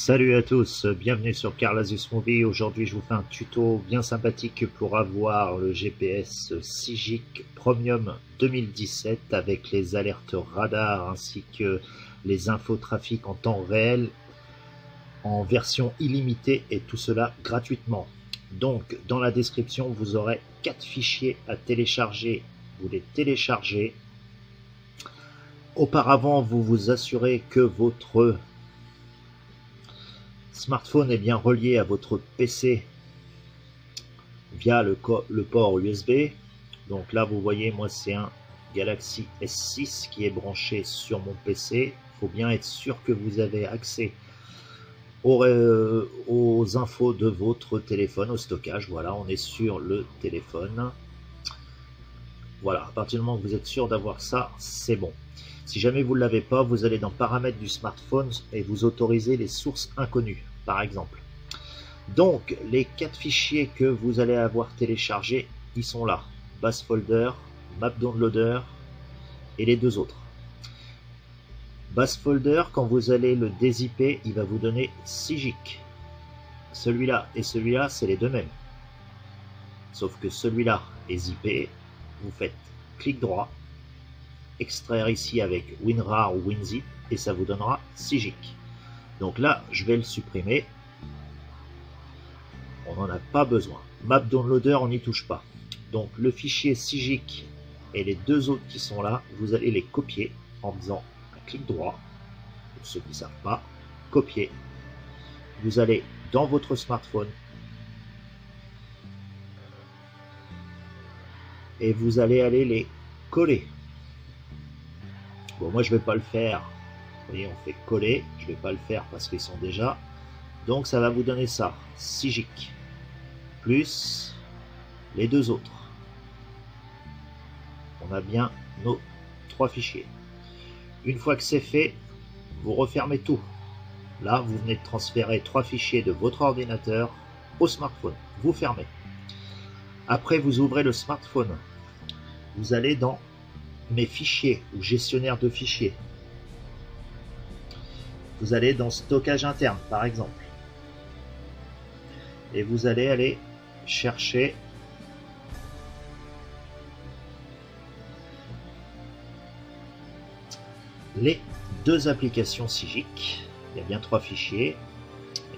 Salut à tous, bienvenue sur Carlasus Movie. Aujourd'hui je vous fais un tuto bien sympathique pour avoir le GPS Sigic Premium 2017 avec les alertes radar ainsi que les infotrafics en temps réel en version illimitée et tout cela gratuitement. Donc dans la description vous aurez 4 fichiers à télécharger, vous les téléchargez. Auparavant vous vous assurez que votre smartphone est bien relié à votre PC via le port USB. Donc là vous voyez, moi c'est un Galaxy S6 qui est branché sur mon PC. Il faut bien être sûr que vous avez accès aux infos de votre téléphone, au stockage. Voilà, on est sur le téléphone. Voilà, à partir du moment que vous êtes sûr d'avoir ça, c'est bon. Si jamais vous ne l'avez pas, vous allez dans paramètres du smartphone et vous autorisez les sources inconnues, par exemple. Donc, les 4 fichiers que vous allez avoir téléchargés, ils sont là. Base Folder, Map Downloader et les deux autres. Base Folder, quand vous allez le dézipper, il va vous donner Sigic. Celui-là et celui-là, c'est les deux mêmes. Sauf que celui-là est zippé. Vous faites clic droit, extraire ici avec WinRAR ou WinZip et ça vous donnera Sigic. Donc là, je vais le supprimer. On n'en a pas besoin. Map Downloader, on n'y touche pas. Donc le fichier Sigic et les deux autres qui sont là, vous allez les copier en faisant un clic droit. Pour ceux qui ne savent pas, copier. Vous allez dans votre smartphone et vous allez aller les coller. Bon, moi je vais pas le faire. Vous voyez, on fait coller. Je vais pas le faire parce qu'ils sont déjà. Donc ça va vous donner ça, Sigic, plus les deux autres. On a bien nos 3 fichiers. Une fois que c'est fait, vous refermez tout. Là, vous venez de transférer 3 fichiers de votre ordinateur au smartphone. Vous fermez. Après, vous ouvrez le smartphone. Vous allez dans mes fichiers ou gestionnaire de fichiers. Vous allez dans stockage interne, par exemple. Et vous allez aller chercher les 2 applications Sigic. Il y a bien 3 fichiers.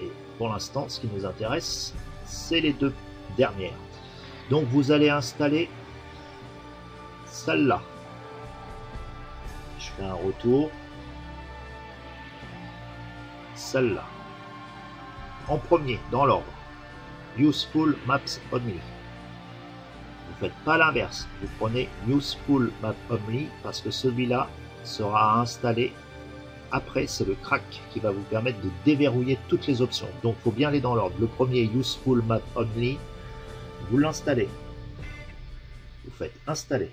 Et pour l'instant, ce qui nous intéresse, c'est les 2 dernières. Donc vous allez installer celle-là. Je fais un retour. Celle-là. En premier, dans l'ordre. Useful Maps Only. Vous ne faites pas l'inverse. Vous prenez Useful Map Only parce que celui-là sera installé après. C'est le crack qui va vous permettre de déverrouiller toutes les options. Donc il faut bien aller dans l'ordre. Le premier Useful Map Only, vous l'installez. Vous faites installer.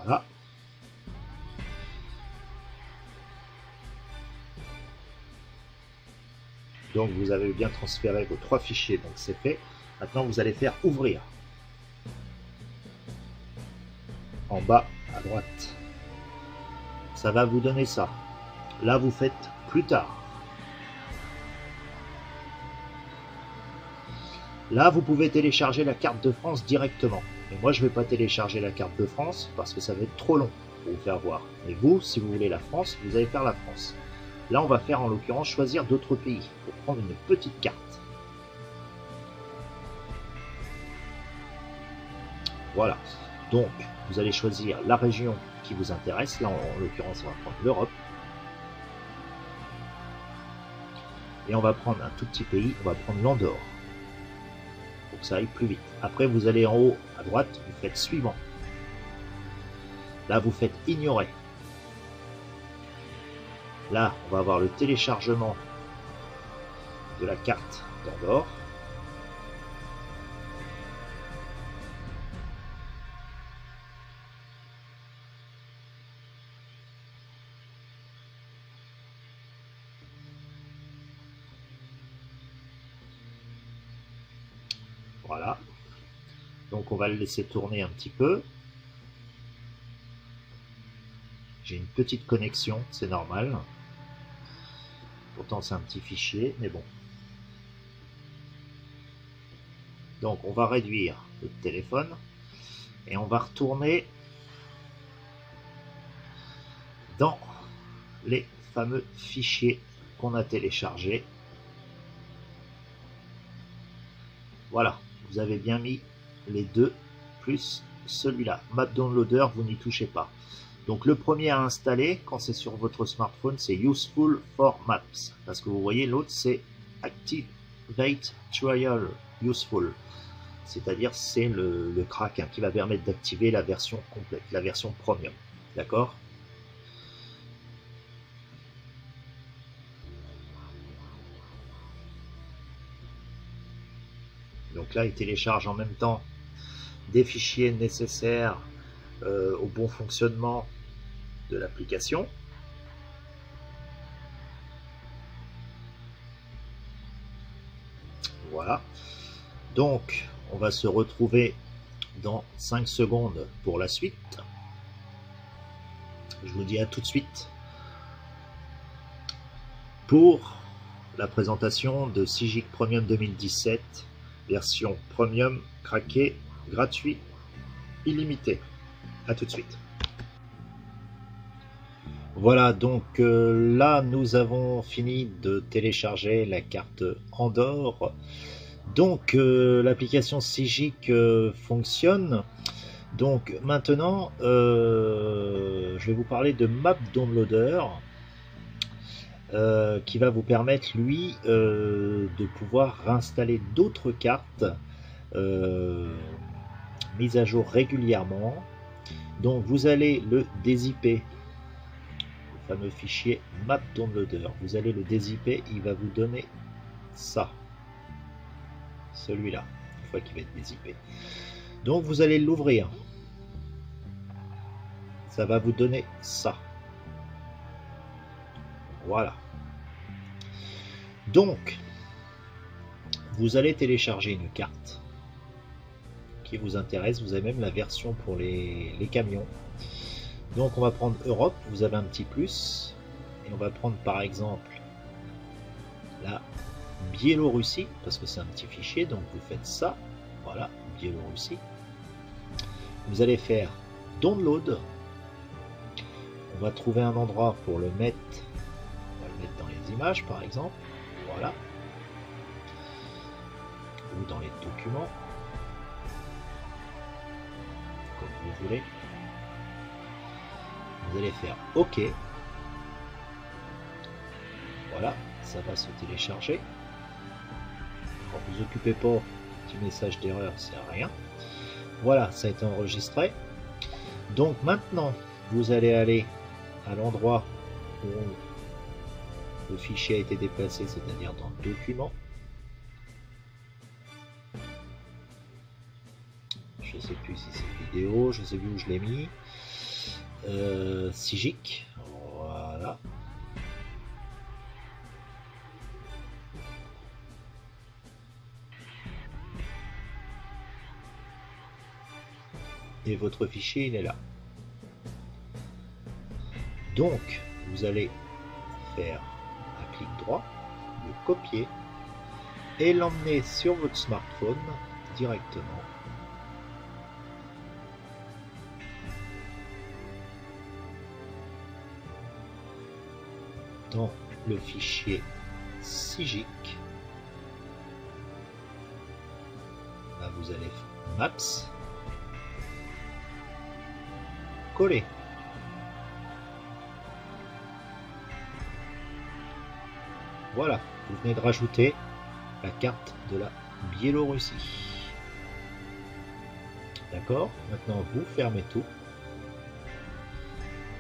Voilà. Donc vous avez bien transféré vos 3 fichiers, donc c'est fait. Maintenant vous allez faire ouvrir. En bas à droite. Ça va vous donner ça. Là vous faites plus tard. Là vous pouvez télécharger la carte de France directement. Mais moi je ne vais pas télécharger la carte de France parce que ça va être trop long pour vous faire voir. Mais vous, si vous voulez la France, vous allez faire la France. Là, on va faire en l'occurrence choisir d'autres pays pour prendre une petite carte. Voilà. Donc, vous allez choisir la région qui vous intéresse. Là, en l'occurrence, on va prendre l'Europe. Et on va prendre un tout petit pays. On va prendre l'Andorre. Pour que ça aille plus vite. Après, vous allez en haut à droite. Vous faites suivant. Là, vous faites ignorer. Là, on va avoir le téléchargement de la carte d'Andorre. Voilà. Donc on va le laisser tourner un petit peu. J'ai une petite connexion, c'est normal. Pourtant c'est un petit fichier, mais bon. Donc on va réduire le téléphone et on va retourner dans les fameux fichiers qu'on a téléchargés. Voilà, vous avez bien mis les deux plus celui-là. Map Downloader, vous n'y touchez pas. Donc le premier à installer quand c'est sur votre smartphone, c'est Useful for Maps, parce que vous voyez l'autre c'est Activate Trial Useful, c'est-à-dire c'est le crack qui va permettre d'activer la version complète, la version premium, d'accord? Donc là il télécharge en même temps des fichiers nécessaires au bon fonctionnement de l'application. Voilà. Donc, on va se retrouver dans 5 secondes pour la suite. Je vous dis à tout de suite pour la présentation de Sigic Premium 2017, version Premium, craqué, gratuit, illimité. À tout de suite. Voilà, donc là nous avons fini de télécharger la carte Andorre. Donc l'application Sigic fonctionne. Donc maintenant je vais vous parler de Map Downloader qui va vous permettre lui de pouvoir réinstaller d'autres cartes mises à jour régulièrement. Donc vous allez le dézipper, le fameux fichier Map Downloader, vous allez le dézipper, il va vous donner ça, celui-là, une fois qu'il va être dézippé. Donc vous allez l'ouvrir, ça va vous donner ça. Voilà. Donc vous allez télécharger une carte qui vous intéresse, vous avez même la version pour les camions. Donc on va prendre Europe, vous avez un petit plus, et on va prendre par exemple la Biélorussie, parce que c'est un petit fichier, donc vous faites ça, voilà, Biélorussie. Vous allez faire Download, on va trouver un endroit pour le mettre, on va le mettre dans les images par exemple, voilà, ou dans les documents, comme vous voulez. Vous allez faire OK. Voilà, ça va se télécharger. Alors, vous occupez pas, petit message d'erreur, c'est rien. Voilà, ça a été enregistré. Donc maintenant, vous allez aller à l'endroit où le fichier a été déplacé, c'est-à-dire dans Documents. Je ne sais plus si c'est vidéo, je ne sais plus où je l'ai mis. Sigic, voilà. Et votre fichier il est là. Donc vous allez faire un clic droit, le copier et l'emmener sur votre smartphone directement. Dans le fichier Sigic. Là vous allez Maps, coller. Voilà, vous venez de rajouter la carte de la Biélorussie. D'accord, maintenant vous fermez tout.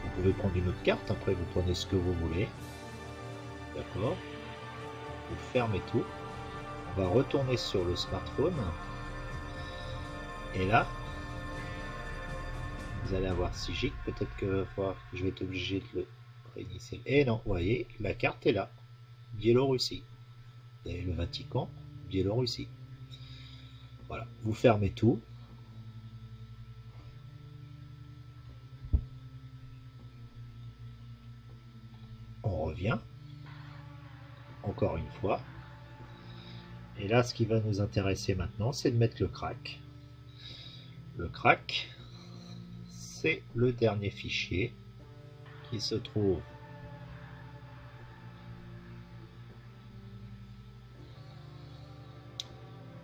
Vous pouvez prendre une autre carte, après vous prenez ce que vous voulez. D'accord, vous fermez tout. On va retourner sur le smartphone. Et là, vous allez avoir Sigic. Peut-être que je vais être obligé de le réinitialiser. Et non, vous voyez, la carte est là. Biélorussie. Vous avez le Vatican, Biélorussie. Voilà, vous fermez tout. On revient encore une fois. Et là, ce qui va nous intéresser maintenant, c'est de mettre le crack. Le crack, c'est le dernier fichier qui se trouve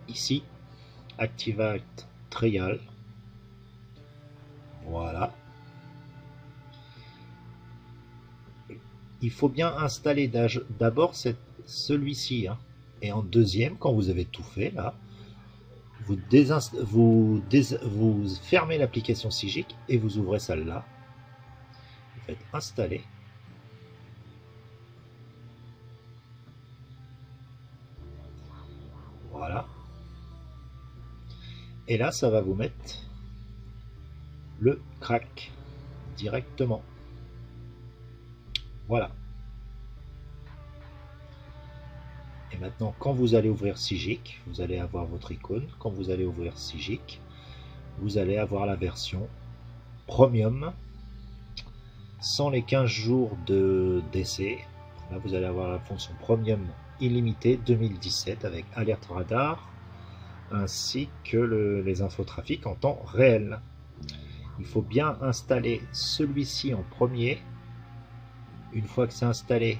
ici, Activate Trial. Voilà. Il faut bien installer d'abord celui-ci, hein. Et en deuxième, quand vous avez tout fait là, vous fermez l'application Sigic et vous ouvrez celle-là. Vous faites installer. Voilà. Et là, ça va vous mettre le crack directement. Voilà. Et maintenant, quand vous allez ouvrir Sigic, vous allez avoir votre icône. Quand vous allez ouvrir Sigic, vous allez avoir la version Premium sans les 15 jours d'essai. Là, vous allez avoir la fonction Premium illimitée 2017 avec alerte radar ainsi que les infotrafics en temps réel. Il faut bien installer celui-ci en premier. Une fois que c'est installé,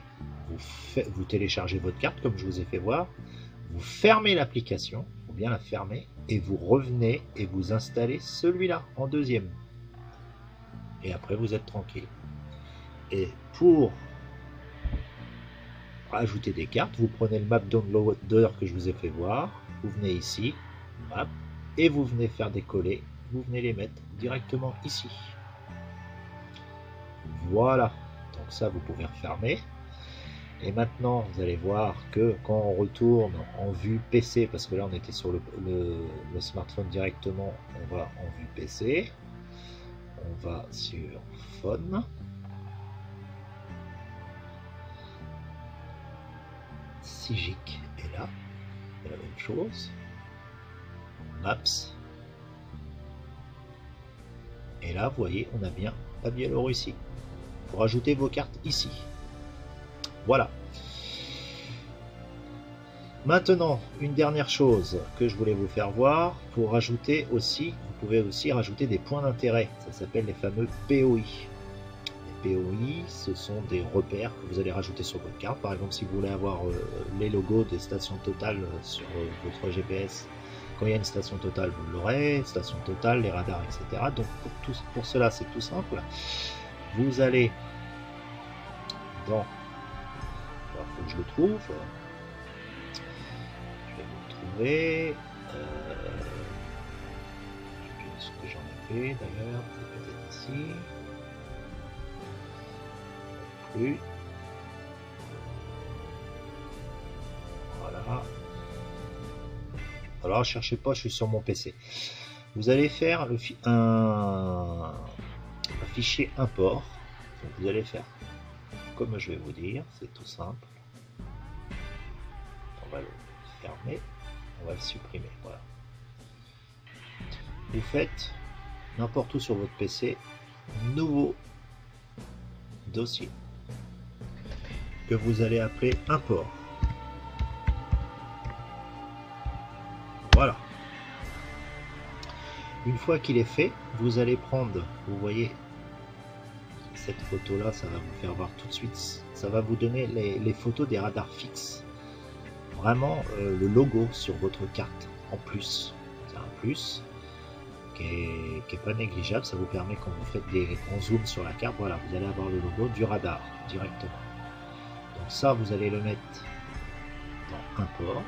vous téléchargez votre carte comme je vous ai fait voir. Vous fermez l'application, il faut bien la fermer, et vous revenez et vous installez celui-là en deuxième. Et après vous êtes tranquille. Et pour ajouter des cartes, vous prenez le map downloader que je vous ai fait voir, vous venez ici, map, et vous venez faire décoller, vous venez les mettre directement ici. Voilà, donc ça vous pouvez refermer. Et maintenant vous allez voir que quand on retourne en vue PC, parce que là on était sur le smartphone directement, on va en vue PC, on va sur phone, Sigic est là, c'est la même chose, Maps, et là vous voyez on a bien la Biélorussie. Pour ajouter vos cartes ici. Voilà. Maintenant, une dernière chose que je voulais vous faire voir, pour rajouter aussi, vous pouvez aussi rajouter des points d'intérêt. Ça s'appelle les fameux POI. Les POI, ce sont des repères que vous allez rajouter sur votre carte. Par exemple, si vous voulez avoir les logos des stations Total sur votre GPS, quand il y a une station Total, vous l'aurez, station Total, les radars, etc. Donc pour cela, c'est tout simple. Vous allez dans... Il faut que je le trouve. Je vais le trouver. Je sais ce que j'en ai fait d'ailleurs. C'est peut-être ici. Plus. Voilà. Alors, cherchez pas, je suis sur mon PC. Vous allez faire un fichier import. Donc, vous allez faire comme je vais vous dire, c'est tout simple. On va le fermer, on va le supprimer. Voilà. Vous faites n'importe où sur votre PC, nouveau dossier que vous allez appeler import. Voilà. Une fois qu'il est fait, vous allez prendre, vous voyez, cette photo là, ça va vous faire voir tout de suite, ça va vous donner les photos des radars fixes, vraiment le logo sur votre carte en plus, c'est un plus qui est pas négligeable. Ça vous permet quand vous faites des grands zooms sur la carte, voilà, vous allez avoir le logo du radar directement. Donc ça vous allez le mettre dans import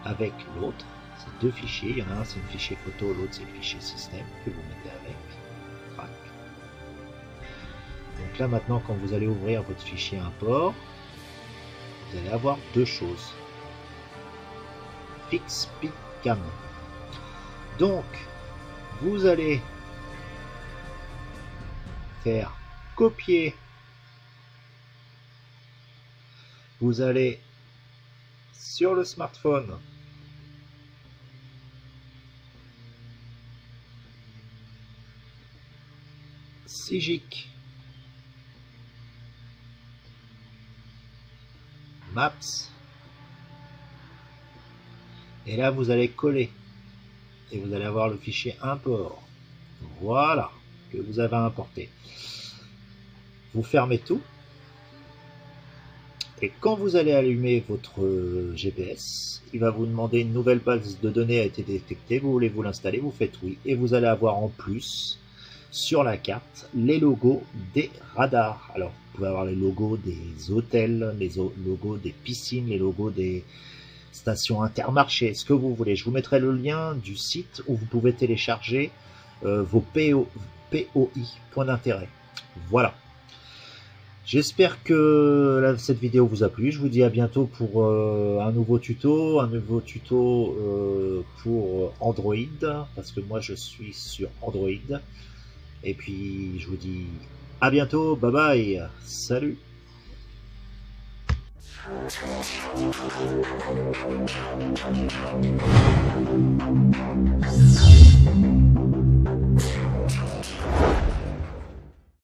avec l'autre, c'est deux fichiers, il y en a un c'est le fichier photo, l'autre c'est le fichier système que vous mettez avec. Donc là maintenant, quand vous allez ouvrir votre fichier import, vous allez avoir deux choses. FixPicCam. Donc vous allez faire copier. Vous allez sur le smartphone Sigic Maps. Et là, vous allez coller. Et vous allez avoir le fichier import. Voilà, que vous avez importé. Vous fermez tout. Et quand vous allez allumer votre GPS, il va vous demander une nouvelle base de données a été détectée. Vous voulez vous l'installer, vous faites oui. Et vous allez avoir en plus, sur la carte, les logos des radars. Alors, vous pouvez avoir les logos des hôtels, les logos des piscines, les logos des stations Intermarché, ce que vous voulez. Je vous mettrai le lien du site où vous pouvez télécharger vos POI, points d'intérêt. Voilà. J'espère que cette vidéo vous a plu. Je vous dis à bientôt pour un nouveau tuto pour Android, parce que moi je suis sur Android. Et puis je vous dis à bientôt, bye bye, salut.